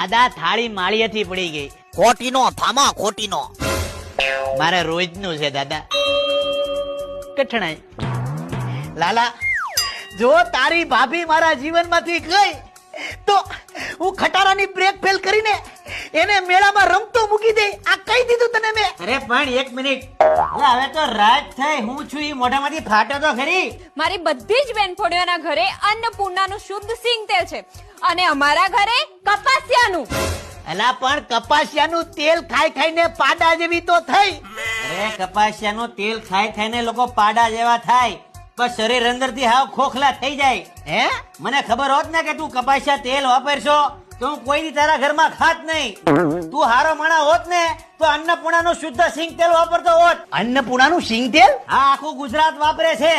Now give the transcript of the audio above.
દાદા થાળી માળિયેથી પડી ગઈ. ખોટીનો થામા ખોટીનો. મારે રોજનું છે દાદા. કઠણાઈ. લાલા, જો તારી ભાભી મારા જીવનમાંથી ગઈ તો હું ખટારાની બ્રેક ફેલ કરીને એને મેળામાં રમતો મૂકી દે. આ કહી દીધું તને મેં. અરે પણ એક મિનિટ, હવે તો રાત થઈ, હું છું ઈ મોઢામાંથી ફાટો તો ખરી. મારી બધી જ બેનપણીઓના ઘરે અન્નપૂર્ણાનું શુદ્ધ સિંગ તેલ છે અને અમારા ઘરે કપાસિયાનું. અલા પણ કપાસિયાનું તેલ ખાઈ ખાઈને પાડા જેવી તો થઈ. અરે કપાસિયાનું તેલ ખાઈ ખાઈને લોકો પાડા જેવા થાય, પણ શરીર અંદરથી હાવ ખોખલા થઈ જાય. હે? મને ખબર હોત ને કે તું કપાસિયા તેલ વાપરશો તો હું કોઈ દી તારા ઘરમાં ખાત નહીં. તું હારો માણા હોત ને તો અન્નપૂર્ણાનું શુદ્ધ સિંગ તેલ વાપરતો હોત. અન્નપૂર્ણાનું સિંગ તેલ? આ આખું ગુજરાત વાપરે છે.